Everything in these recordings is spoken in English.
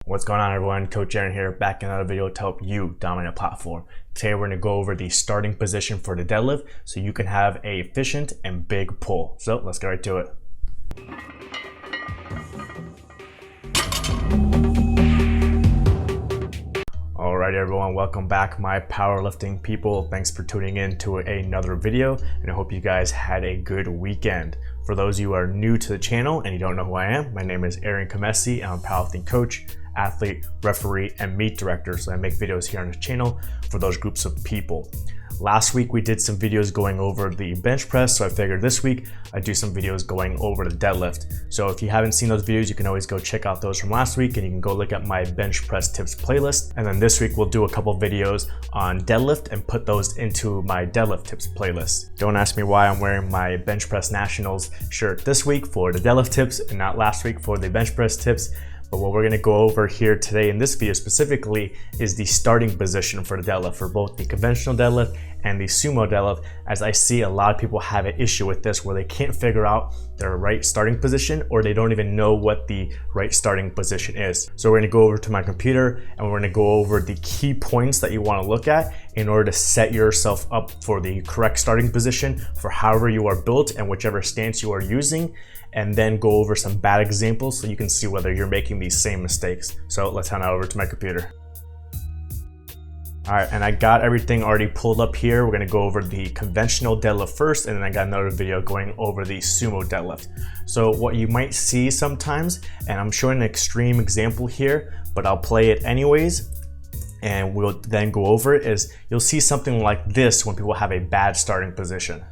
What's going on, everyone? Coach Aaron here, back in another video to help you dominate a platform. Today we're going to go over the starting position for the deadlift so you can have an efficient and big pull. So let's get right to it. Alright everyone, welcome back my powerlifting people. Thanks for tuning in to another video, and I hope you guys had a good weekend. For those of you who are new to the channel and you don't know who I am, my name is Aaron Khamesi. I'm a powerlifting coach, athlete, referee, and meet director. So I make videos here on the channel for those groups of people. Last week we did some videos going over the bench press, so I figured this week I'd do some videos going over the deadlift. So if you haven't seen those videos, you can always go check out those from last week, and you can go look at my bench press tips playlist. And then this week we'll do a couple videos on deadlift and put those into my deadlift tips playlist. Don't ask me why I'm wearing my bench press nationals shirt this week for the deadlift tips and not last week for the bench press tips. But what we're going to go over here today in this video specifically is the starting position for the deadlift, for both the conventional deadlift and the sumo deadlift, as I see a lot of people have an issue with this where they can't figure out their right starting position, or they don't even know what the right starting position is. So we're going to go over to my computer and we're going to go over the key points that you want to look at in order to set yourself up for the correct starting position for however you are built and whichever stance you are using, and then go over some bad examples so you can see whether you're making these same mistakes. So let's head over to my computer. All right, and I got everything already pulled up here. We're gonna go over the conventional deadlift first, and then I got another video going over the sumo deadlift. So what you might see sometimes, and I'm showing an extreme example here, but I'll play it anyways, and we'll then go over it, is you'll see something like this when people have a bad starting position.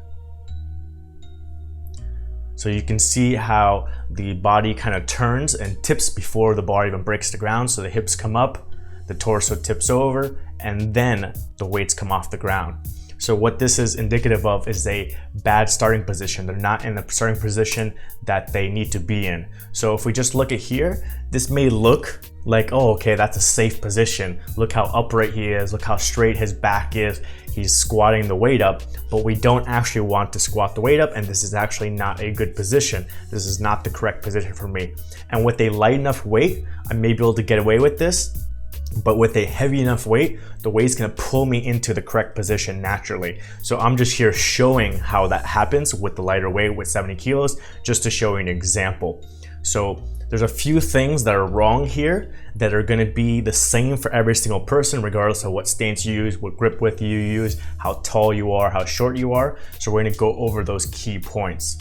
So you can see how the body kind of turns and tips before the bar even breaks the ground. So the hips come up, the torso tips over, and then the weights come off the ground. So what this is indicative of is a bad starting position. They're not in the starting position that they need to be in. So if we just look at here, this may look like, oh, okay, that's a safe position. Look how upright he is. Look how straight his back is. He's squatting the weight up, but we don't actually want to squat the weight up, and this is actually not a good position. This is not the correct position for me. And with a light enough weight, I may be able to get away with this, but with a heavy enough weight, the weight's gonna pull me into the correct position naturally. So I'm just here showing how that happens with the lighter weight with 70 kilos, just to show you an example. So there's a few things that are wrong here that are gonna be the same for every single person, regardless of what stance you use, what grip width you use, how tall you are, how short you are. So we're gonna go over those key points.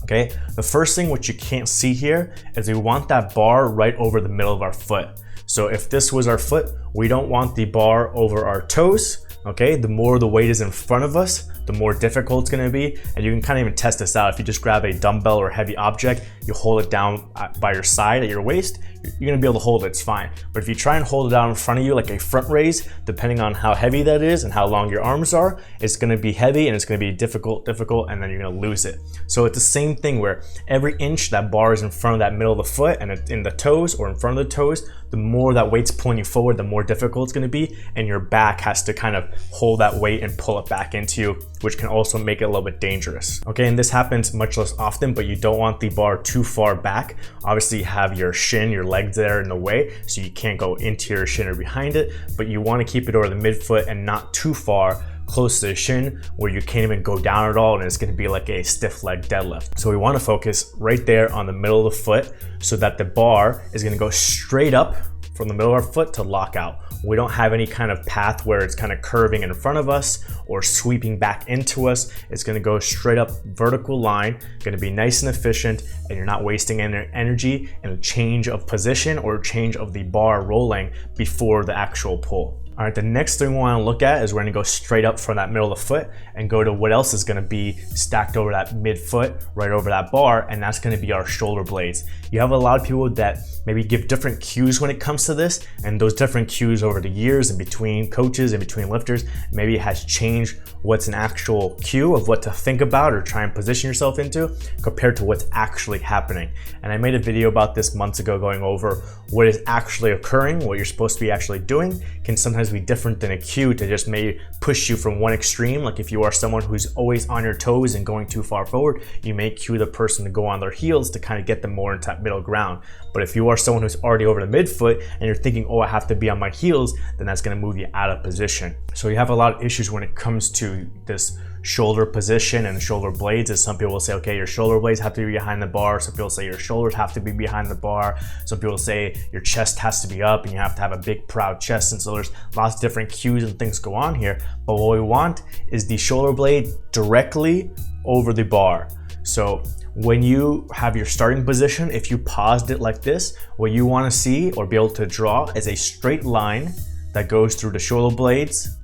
Okay, the first thing which you can't see here is we want that bar right over the middle of our foot. So if this was our foot, we don't want the bar over our toes. Okay, the more the weight is in front of us, the more difficult it's gonna be. And you can kind of even test this out. If you just grab a dumbbell or heavy object, you hold it down by your side at your waist, you're gonna be able to hold it, it's fine. But if you try and hold it down in front of you like a front raise, depending on how heavy that is and how long your arms are, it's gonna be heavy and it's gonna be difficult, and then you're gonna lose it. So it's the same thing where every inch that bar is in front of that middle of the foot and in the toes or in front of the toes, the more that weight's pulling you forward, the more difficult it's gonna be, and your back has to kind of hold that weight and pull it back into you, which can also make it a little bit dangerous. Okay, and this happens much less often, but you don't want the bar too far back. Obviously you have your shin, your legs there in the way, so you can't go into your shin or behind it, but you want to keep it over the midfoot and not too far close to the shin where you can't even go down at all, and it's going to be like a stiff leg deadlift. So we want to focus right there on the middle of the foot so that the bar is going to go straight up from the middle of our foot to lock out. We don't have any kind of path where it's kind of curving in front of us or sweeping back into us. It's gonna go straight up vertical line, gonna be nice and efficient, and you're not wasting any energy in a change of position or change of the bar rolling before the actual pull. All right, the next thing we want to look at is we're going to go straight up from that middle of the foot and go to what else is going to be stacked over that midfoot, right over that bar, and that's going to be our shoulder blades. You have a lot of people that maybe give different cues when it comes to this, and those different cues over the years and between coaches and between lifters, maybe it has changed what's an actual cue of what to think about or try and position yourself into compared to what's actually happening. And I made a video about this months ago going over what is actually occurring, what you're supposed to be actually doing can sometimes sometimes be different than a cue to just maybe push you from one extreme. Like if you are someone who's always on your toes and going too far forward, you may cue the person to go on their heels to kind of get them more into that middle ground. But if you are someone who's already over the midfoot and you're thinking, oh, I have to be on my heels, then that's going to move you out of position. So you have a lot of issues when it comes to this shoulder position and shoulder blades. As some people will say, okay, your shoulder blades have to be behind the bar. Some people say your shoulders have to be behind the bar. Some people say your chest has to be up and you have to have a big proud chest. And so there's lots of different cues and things go on here. But what we want is the shoulder blade directly over the bar. So when you have your starting position, if you paused it like this, what you want to see or be able to draw is a straight line that goes through the shoulder blades,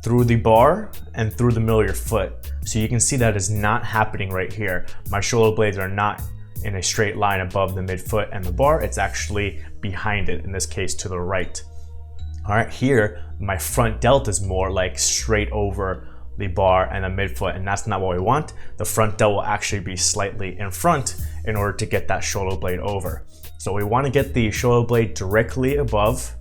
through the bar, and through the middle of your foot. So you can see that is not happening right here. My shoulder blades are not in a straight line above the midfoot and the bar. It's actually behind it, in this case to the right. All right, here, my front delt is more like straight over the bar and the midfoot, and that's not what we want. The front delt will actually be slightly in front in order to get that shoulder blade over. So we want to get the shoulder blade directly above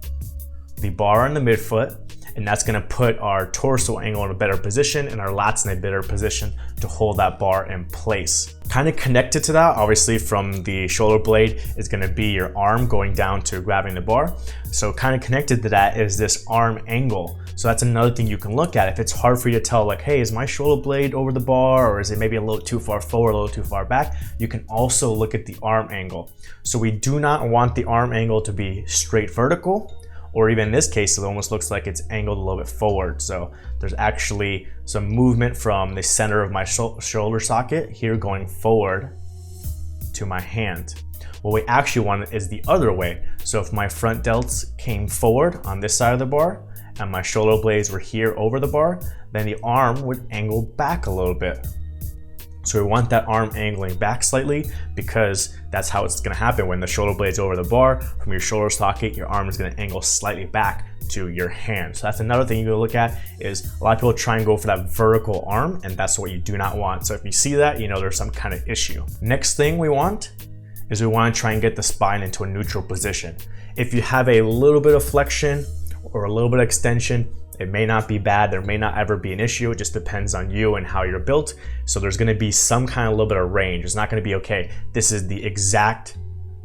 the bar and the midfoot, and that's going to put our torso angle in a better position and our lats in a better position to hold that bar in place. Kind of connected to that, obviously from the shoulder blade, is going to be your arm going down to grabbing the bar. So kind of connected to that is this arm angle. So that's another thing you can look at. If it's hard for you to tell, like, hey, is my shoulder blade over the bar, or is it maybe a little too far forward, a little too far back, you can also look at the arm angle. So we do not want the arm angle to be straight vertical, or even in this case, it almost looks like it's angled a little bit forward. So there's actually some movement from the center of my shoulder socket here going forward to my hand. What we actually want is the other way. So if my front delts came forward on this side of the bar and my shoulder blades were here over the bar, then the arm would angle back a little bit. So we want that arm angling back slightly, because that's how it's gonna happen. When the shoulder blade's over the bar, from your shoulder socket, your arm is gonna angle slightly back to your hand. So that's another thing you can look at, is a lot of people try and go for that vertical arm, and that's what you do not want. So if you see that, you know there's some kind of issue. Next thing we want is we wanna try and get the spine into a neutral position. If you have a little bit of flexion or a little bit of extension, it may not be bad, there may not ever be an issue. It just depends on you and how you're built. So there's gonna be some kind of little bit of range. It's not gonna be, okay, this is the exact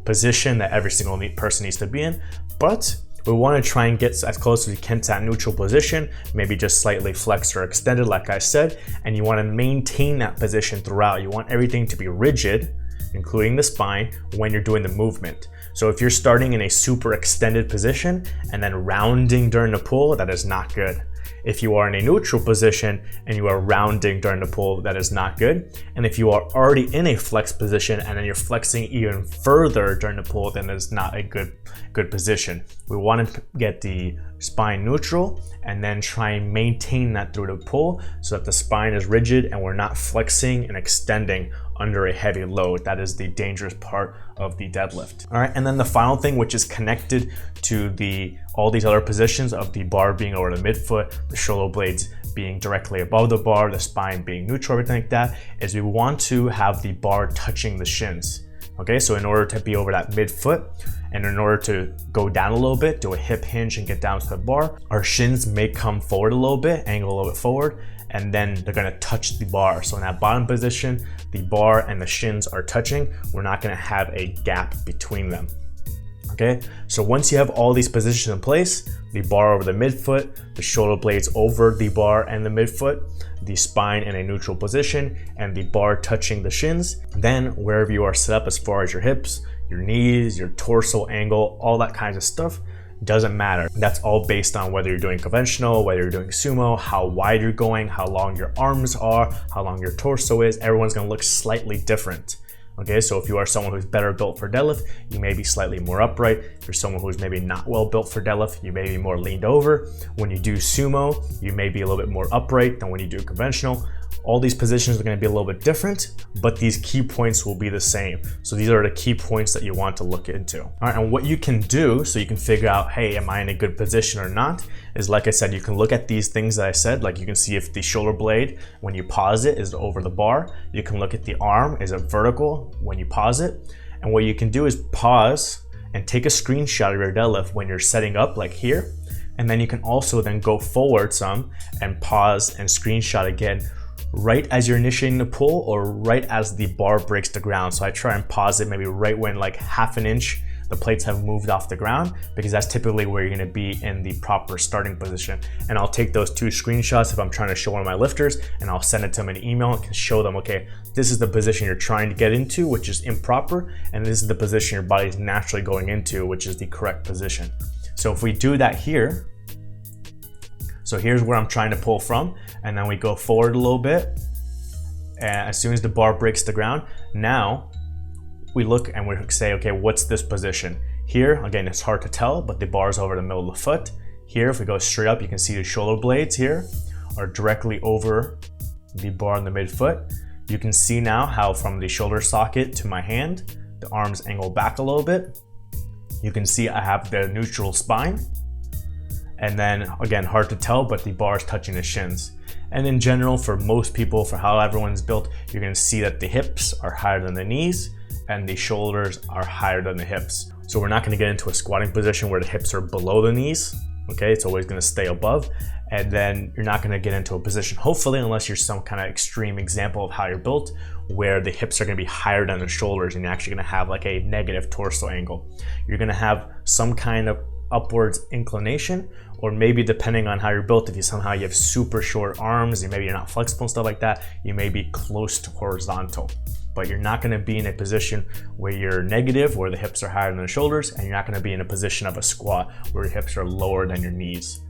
position that every single person needs to be in, but we wanna try and get as close as we can to that neutral position, maybe just slightly flexed or extended, like I said, and you wanna maintain that position throughout. You want everything to be rigid, including the spine, when you're doing the movement. So if you're starting in a super extended position and then rounding during the pull, that is not good. If you are in a neutral position and you are rounding during the pull, that is not good. And if you are already in a flex position and then you're flexing even further during the pull, then it's not a good position. We want to get the spine neutral and then try and maintain that through the pull so that the spine is rigid and we're not flexing and extending under a heavy load. That is the dangerous part of the deadlift. All right, and then the final thing, which is connected to all these other positions of the bar being over the midfoot, the shoulder blades being directly above the bar, the spine being neutral, everything like that, is we want to have the bar touching the shins. Okay, so in order to be over that midfoot, and in order to go down a little bit, do a hip hinge and get down to the bar, our shins may come forward a little bit, angle a little bit forward, and then they're gonna touch the bar. So in that bottom position, the bar and the shins are touching. We're not gonna have a gap between them. Okay, so once you have all these positions in place, the bar over the midfoot, the shoulder blades over the bar and the midfoot, the spine in a neutral position, and the bar touching the shins, then wherever you are set up as far as your hips, your knees, your torso angle, all that kinds of stuff, doesn't matter. That's all based on whether you're doing conventional, whether you're doing sumo, how wide you're going, how long your arms are, how long your torso is. Everyone's gonna look slightly different. Okay, so if you are someone who's better built for deadlift, you may be slightly more upright. If you're someone who's maybe not well built for deadlift, you may be more leaned over. When you do sumo, you may be a little bit more upright than when you do conventional. All these positions are going to be a little bit different, but these key points will be the same. So these are the key points that you want to look into. All right, and what you can do so you can figure out, hey, am I in a good position or not, is like I said, you can look at these things that I said. Like you can see if the shoulder blade, when you pause it, is over the bar. You can look at the arm, is it vertical when you pause it? And what you can do is pause and take a screenshot of your deadlift when you're setting up, like here, And then you can also then go forward some and pause and screenshot again right as you're initiating the pull or right as the bar breaks the ground. So I try and pause it maybe right when like half an inch the plates have moved off the ground, because that's typically where you're gonna be in the proper starting position. And I'll take those 2 screenshots if I'm trying to show one of my lifters, and I'll send it to them in email and show them, okay, this is the position you're trying to get into, which is improper, and this is the position your body's naturally going into, which is the correct position. So if we do that here, so here's where I'm trying to pull from, and then we go forward a little bit, and as soon as the bar breaks the ground, now we look and we say, okay, what's this position? Here, again, it's hard to tell, but the bar is over the middle of the foot. Here, if we go straight up, you can see the shoulder blades here are directly over the bar in the midfoot. You can see now how from the shoulder socket to my hand, the arms angle back a little bit. You can see I have the neutral spine. And then again, hard to tell, but the bar is touching the shins. And in general, for most people, for how everyone's built, you're gonna see that the hips are higher than the knees and the shoulders are higher than the hips. So we're not gonna get into a squatting position where the hips are below the knees, okay? It's always gonna stay above. And then you're not gonna get into a position, hopefully, unless you're some kind of extreme example of how you're built, where the hips are gonna be higher than the shoulders and you're actually gonna have like a negative torso angle. You're gonna have some kind of upwards inclination, or maybe depending on how you're built, if you somehow you have super short arms and maybe you're not flexible and stuff like that, you may be close to horizontal. But you're not gonna be in a position where you're negative, where the hips are higher than the shoulders, and you're not gonna be in a position of a squat where your hips are lower than your knees.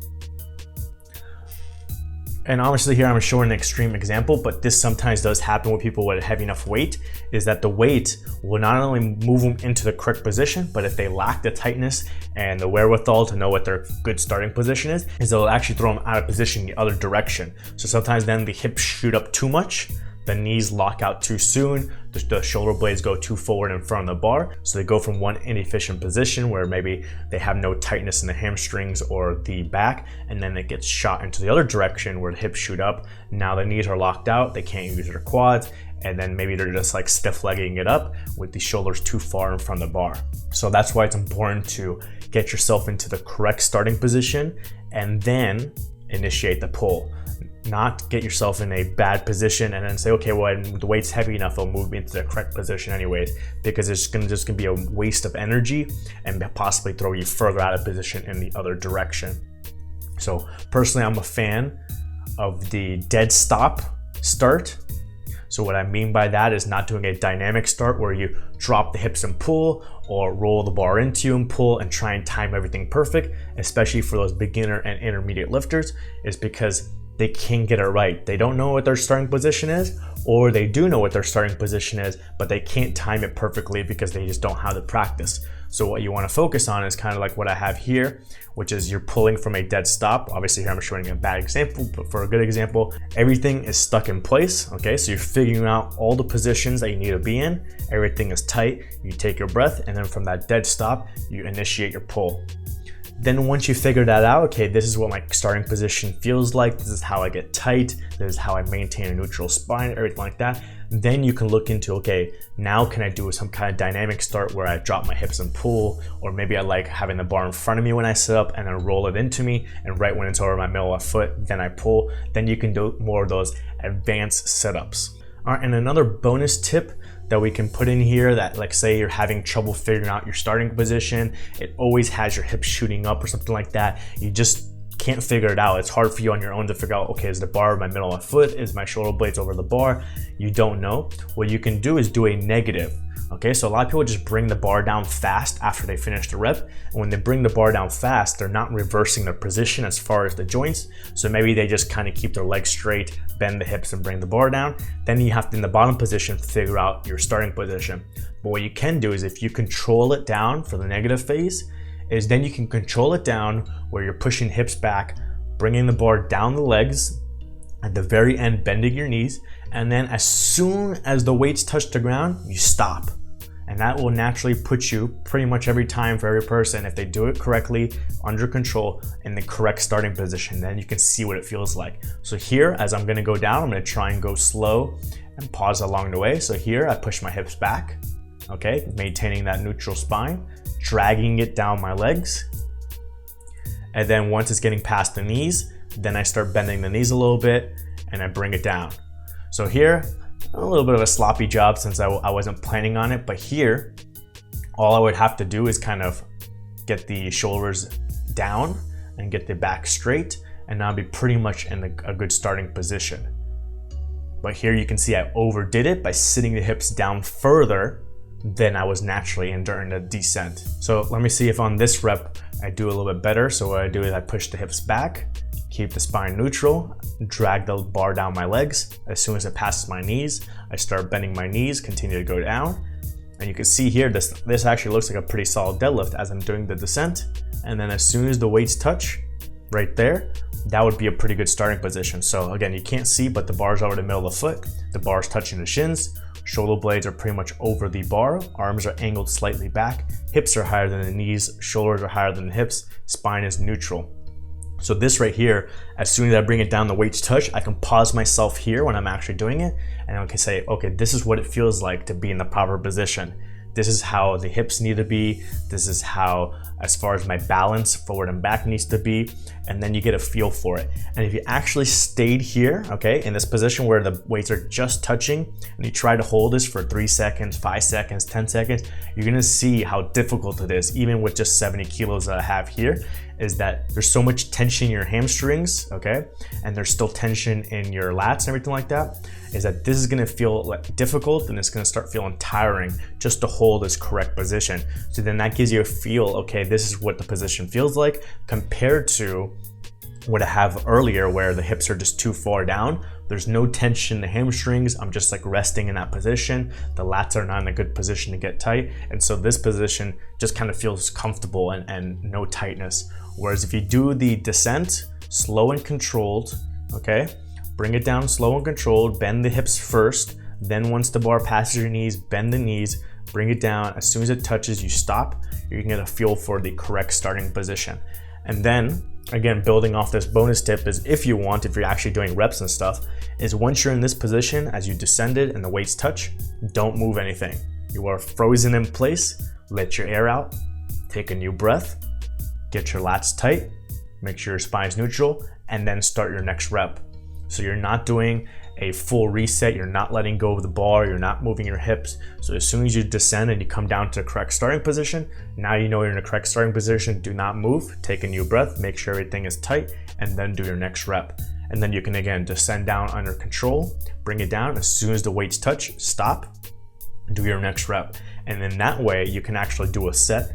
And obviously here I'm showing an extreme example, but this sometimes does happen with people with heavy enough weight, is that the weight will not only move them into the correct position, but if they lack the tightness and the wherewithal to know what their good starting position is it'll actually throw them out of position the other direction. So sometimes then the hips shoot up too much, the knees lock out too soon, the shoulder blades go too forward in front of the bar. So they go from one inefficient position where maybe they have no tightness in the hamstrings or the back, and then it gets shot into the other direction where the hips shoot up. Now the knees are locked out, they can't use their quads, and then maybe they're just like stiff legging it up with the shoulders too far in front of the bar. So that's why it's important to get yourself into the correct starting position and then initiate the pull. Not get yourself in a bad position and then say, okay, well, the weight's heavy enough, it'll move me into the correct position anyways, because it's just gonna be a waste of energy and possibly throw you further out of position in the other direction. So personally, I'm a fan of the dead stop start. So what I mean by that is not doing a dynamic start where you drop the hips and pull, or roll the bar into you and pull and try and time everything perfect, especially for those beginner and intermediate lifters, is because they can't get it right. They don't know what their starting position is, or they do know what their starting position is, but they can't time it perfectly because they just don't have the practice. So what you want to focus on is kind of like what I have here, which is you're pulling from a dead stop. Obviously here I'm showing a bad example, but for a good example, everything is stuck in place, okay? So you're figuring out all the positions that you need to be in. Everything is tight. You take your breath, and then from that dead stop, you initiate your pull. Then once you figure that out, okay, this is what my starting position feels like, this is how I get tight, this is how I maintain a neutral spine, everything like that. Then you can look into, okay, now can I do some kind of dynamic start where I drop my hips and pull, or maybe I like having the bar in front of me when I sit up and then roll it into me, and right when it's over my middle of foot, then I pull. Then you can do more of those advanced setups. All right, and another bonus tip that we can put in here, that like say you're having trouble figuring out your starting position, it always has your hips shooting up or something like that, you just can't figure it out. It's hard for you on your own to figure out, okay, is the bar my middle of my foot, is my shoulder blades over the bar? You don't know. What you can do is do a negative. Okay, so a lot of people just bring the bar down fast after they finish the rep. And when they bring the bar down fast, they're not reversing their position as far as the joints. So maybe they just kind of keep their legs straight, bend the hips and bring the bar down. Then you have to, in the bottom position, figure out your starting position. But what you can do is if you control it down for the negative phase, is then you can control it down where you're pushing hips back, bringing the bar down the legs, at the very end, bending your knees. And then as soon as the weights touch the ground, you stop. And that will naturally put you pretty much every time for every person, if they do it correctly, under control, in the correct starting position. Then you can see what it feels like. So here, as I'm gonna go down, I'm gonna try and go slow and pause along the way. So here, I push my hips back, okay? Maintaining that neutral spine, dragging it down my legs. And then once it's getting past the knees, then I start bending the knees a little bit and I bring it down. So here, a little bit of a sloppy job since I wasn't planning on it, but here, all I would have to do is kind of get the shoulders down and get the back straight, and now I'll be pretty much in a good starting position. But here you can see I overdid it by sitting the hips down further than I was naturally in during the descent. So let me see if on this rep I do a little bit better. So what I do is I push the hips back, keep the spine neutral, drag the bar down my legs. As soon as it passes my knees, I start bending my knees, continue to go down. And you can see here, this actually looks like a pretty solid deadlift as I'm doing the descent. And then as soon as the weights touch, right there, that would be a pretty good starting position. So again, you can't see, but the bar's over the middle of the foot, the bar's touching the shins, shoulder blades are pretty much over the bar, arms are angled slightly back, hips are higher than the knees, shoulders are higher than the hips, spine is neutral. So this right here, as soon as I bring it down, the weights touch, I can pause myself here when I'm actually doing it, and I can say, okay, this is what it feels like to be in the proper position. This is how the hips need to be. This is how, as far as my balance forward and back needs to be. And then you get a feel for it. And if you actually stayed here, okay, in this position where the weights are just touching, and you try to hold this for 3 seconds, 5 seconds, 10 seconds, you're gonna see how difficult it is, even with just 70 kilos that I have here, is that there's so much tension in your hamstrings, okay? And there's still tension in your lats and everything like that, is that this is gonna feel like difficult and it's gonna start feeling tiring just to hold this correct position. So then that gives you a feel, okay, this is what the position feels like compared to what I have earlier where the hips are just too far down. There's no tension in the hamstrings. I'm just like resting in that position. The lats are not in a good position to get tight. And so this position just kind of feels comfortable and no tightness. Whereas if you do the descent, slow and controlled, okay? Bring it down slow and controlled, bend the hips first. Then once the bar passes your knees, bend the knees, bring it down. As soon as it touches, you stop. You can get a feel for the correct starting position. And then, again, building off this bonus tip is if you want, if you're actually doing reps and stuff, is once you're in this position, as you descended and the weights touch, don't move anything. You are frozen in place, let your air out, take a new breath, get your lats tight, make sure your spine is neutral, and then start your next rep. So you're not doing a full reset, you're not letting go of the bar, you're not moving your hips. So as soon as you descend and you come down to the correct starting position, now you know you're in the correct starting position, do not move, take a new breath, make sure everything is tight, and then do your next rep. And then you can again descend down under control, bring it down. As soon as the weights touch, stop, do your next rep. And in that way, you can actually do a set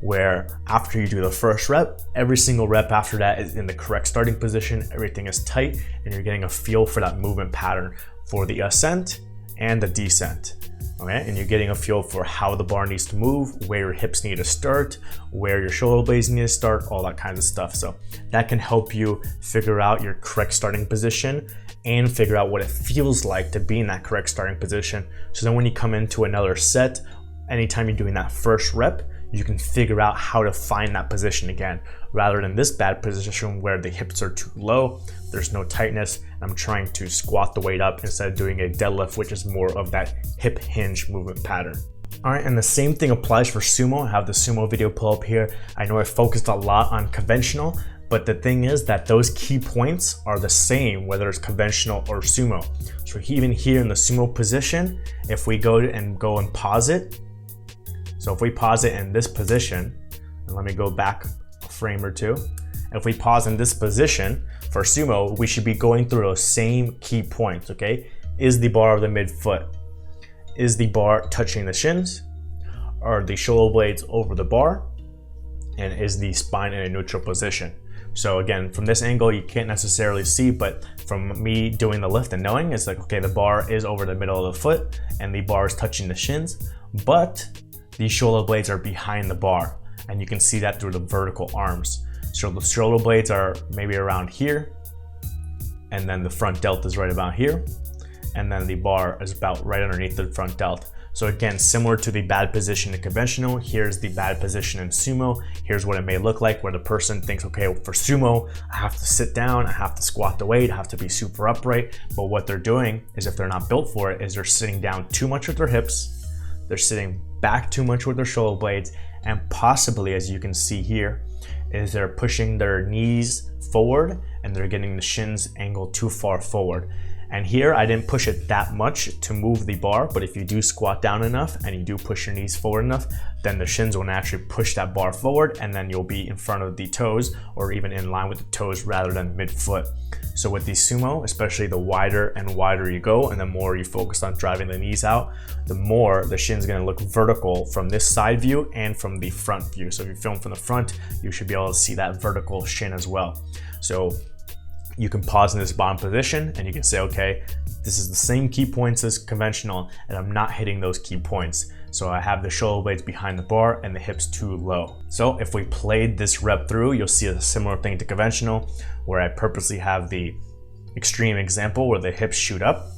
where after you do the first rep, every single rep after that is in the correct starting position, everything is tight, and you're getting a feel for that movement pattern for the ascent and the descent. Okay, and you're getting a feel for how the bar needs to move, where your hips need to start, where your shoulder blades need to start, all that kind of stuff. So that can help you figure out your correct starting position and figure out what it feels like to be in that correct starting position. So then when you come into another set, anytime you're doing that first rep, you can figure out how to find that position again, rather than this bad position where the hips are too low, there's no tightness, and I'm trying to squat the weight up instead of doing a deadlift, which is more of that hip hinge movement pattern. All right, and the same thing applies for sumo. I have the sumo video pull up here. I know I focused a lot on conventional, but the thing is that those key points are the same, whether it's conventional or sumo. So even here in the sumo position, if we go and pause it, so if we pause it in this position, and let me go back a frame or two. If we pause in this position for sumo, we should be going through those same key points, okay? Is the bar of the midfoot? Is the bar touching the shins? Are the shoulder blades over the bar? And is the spine in a neutral position? So again, from this angle, you can't necessarily see, but from me doing the lift and knowing, it's like, okay, the bar is over the middle of the foot and the bar is touching the shins, but these shoulder blades are behind the bar, and you can see that through the vertical arms. So the shoulder blades are maybe around here, and then the front delt is right about here, and then the bar is about right underneath the front delt. So again, similar to the bad position in conventional, here's the bad position in sumo. Here's what it may look like where the person thinks, okay, for sumo, I have to sit down, I have to squat the weight, I have to be super upright. But what they're doing is, if they're not built for it, is they're sitting down too much with their hips, they're sitting back too much with their shoulder blades, and possibly, as you can see here, is they're pushing their knees forward and they're getting the shins angled too far forward. And here I didn't push it that much to move the bar, but if you do squat down enough and you do push your knees forward enough, then the shins will naturally push that bar forward, and then you'll be in front of the toes or even in line with the toes rather than mid-foot. So with the sumo, especially the wider and wider you go and the more you focus on driving the knees out, the more the shin's gonna look vertical from this side view and from the front view. So if you film from the front, you should be able to see that vertical shin as well. So you can pause in this bottom position and you can say, okay, this is the same key points as conventional and I'm not hitting those key points. So I have the shoulder blades behind the bar and the hips too low. So if we played this rep through, you'll see a similar thing to conventional, where I purposely have the extreme example where the hips shoot up,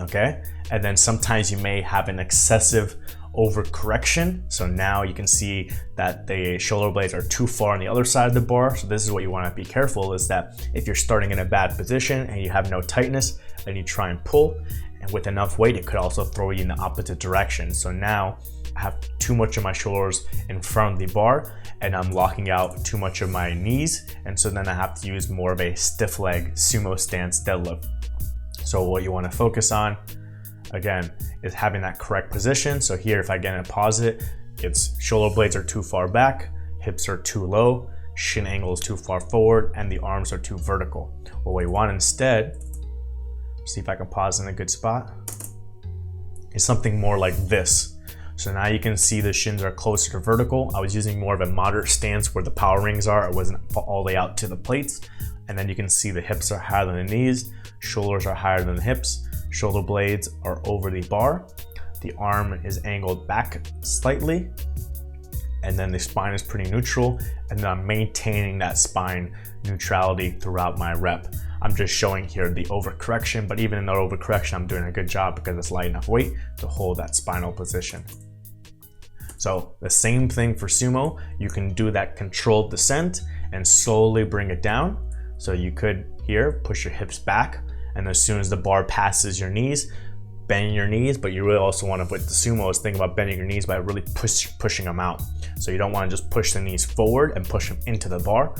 okay? And then sometimes you may have an excessive overcorrection. So now you can see that the shoulder blades are too far on the other side of the bar. So this is what you want to be careful, is that if you're starting in a bad position and you have no tightness and you try and pull, and with enough weight, it could also throw you in the opposite direction. So now I have too much of my shoulders in front of the bar and I'm locking out too much of my knees. And so then I have to use more of a stiff leg sumo stance deadlift. So what you want to focus on, again, is having that correct position. So here, if I get in a pause it's shoulder blades are too far back, hips are too low, shin angle is too far forward, and the arms are too vertical. What we want instead, see if I can pause in a good spot, is something more like this. So now you can see the shins are closer to vertical. I was using more of a moderate stance where the power rings are. I wasn't all the way out to the plates. And then you can see the hips are higher than the knees, shoulders are higher than the hips, shoulder blades are over the bar, the arm is angled back slightly, and then the spine is pretty neutral, and then I'm maintaining that spine neutrality throughout my rep. I'm just showing here the overcorrection, but even in the overcorrection, I'm doing a good job because it's light enough weight to hold that spinal position. So the same thing for sumo, you can do that controlled descent and slowly bring it down. So you could here push your hips back, and as soon as the bar passes your knees, bend your knees, but you really also want to, with the sumo, is think about bending your knees by really pushing them out. So you don't want to just push the knees forward and push them into the bar.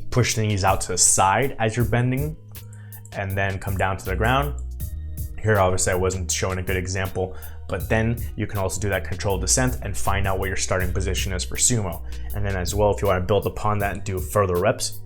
Push the knees out to the side as you're bending and then come down to the ground. Here, obviously, I wasn't showing a good example, but then you can also do that controlled descent and find out what your starting position is for sumo. And then as well, if you want to build upon that and do further reps,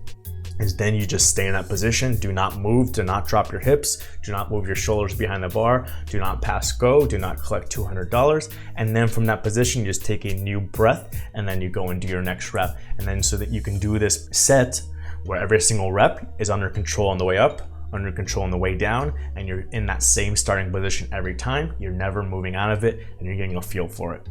is then you just stay in that position. Do not move, do not drop your hips, do not move your shoulders behind the bar, do not pass go, do not collect $200. And then from that position, you just take a new breath and then you go and do your next rep. And then so that you can do this set where every single rep is under control on the way up, under control on the way down, and you're in that same starting position every time. You're never moving out of it and you're getting a feel for it.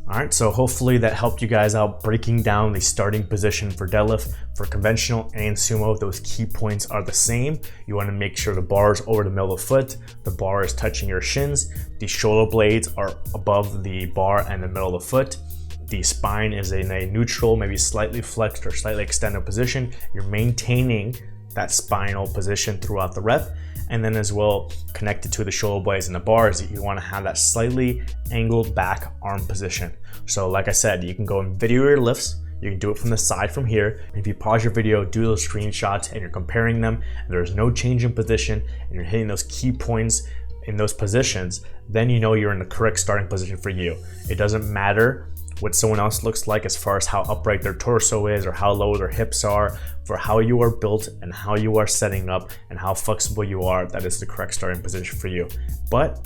All right, so hopefully that helped you guys out breaking down the starting position for deadlift. For conventional and sumo, those key points are the same. You want to make sure the bar is over the middle of the foot, the bar is touching your shins, the shoulder blades are above the bar and the middle of the foot, the spine is in a neutral, maybe slightly flexed or slightly extended position. You're maintaining that spinal position throughout the rep. And then as well, connected to the shoulder blades and the bars, you want to have that slightly angled back arm position. So like I said, you can go and video your lifts. You can do it from the side from here. If you pause your video, do those screenshots and you're comparing them, and there's no change in position and you're hitting those key points in those positions, then you know you're in the correct starting position for you. It doesn't matter what someone else looks like as far as how upright their torso is or how low their hips are. For how you are built and how you are setting up and how flexible you are, that is the correct starting position for you. But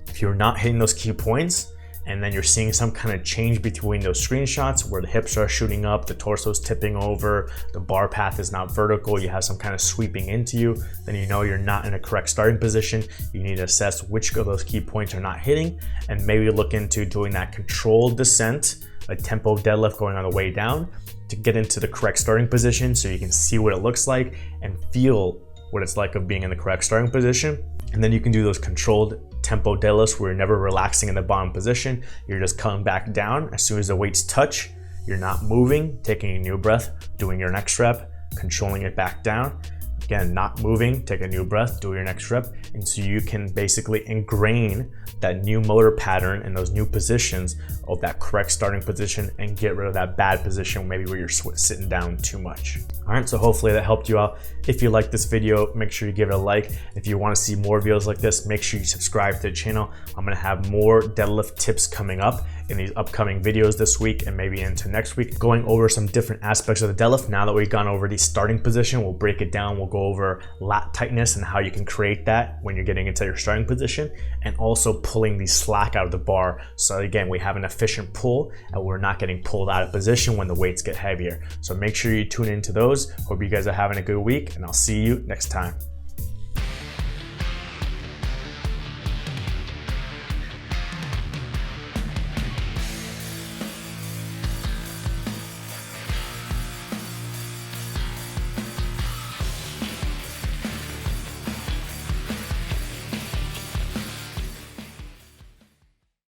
if you're not hitting those key points and then you're seeing some kind of change between those screenshots where the hips are shooting up, the torso's tipping over, the bar path is not vertical, you have some kind of sweeping into you, then you know you're not in a correct starting position. You need to assess which of those key points are not hitting and maybe look into doing that controlled descent, a tempo deadlift going on the way down, to get into the correct starting position so you can see what it looks like and feel what it's like of being in the correct starting position. And then you can do those controlled tempo deadlifts where you're never relaxing in the bottom position. You're just coming back down. As soon as the weights touch, you're not moving, taking a new breath, doing your next rep, controlling it back down, Again, not moving, take a new breath, do your next rep, and so you can basically ingrain that new motor pattern and those new positions of that correct starting position and get rid of that bad position, maybe where you're sitting down too much. All right, so hopefully that helped you out. If you like this video, make sure you give it a like. If you want to see more videos like this, make sure you subscribe to the channel. I'm gonna have more deadlift tips coming up in these upcoming videos this week and maybe into next week, going over some different aspects of the deadlift. Now that we've gone over the starting position, we'll break it down. We'll go over lat tightness and how you can create that when you're getting into your starting position, and also pulling the slack out of the bar. So again, we have an efficient pull and we're not getting pulled out of position when the weights get heavier. So make sure you tune into those. Hope you guys are having a good week, and I'll see you next time.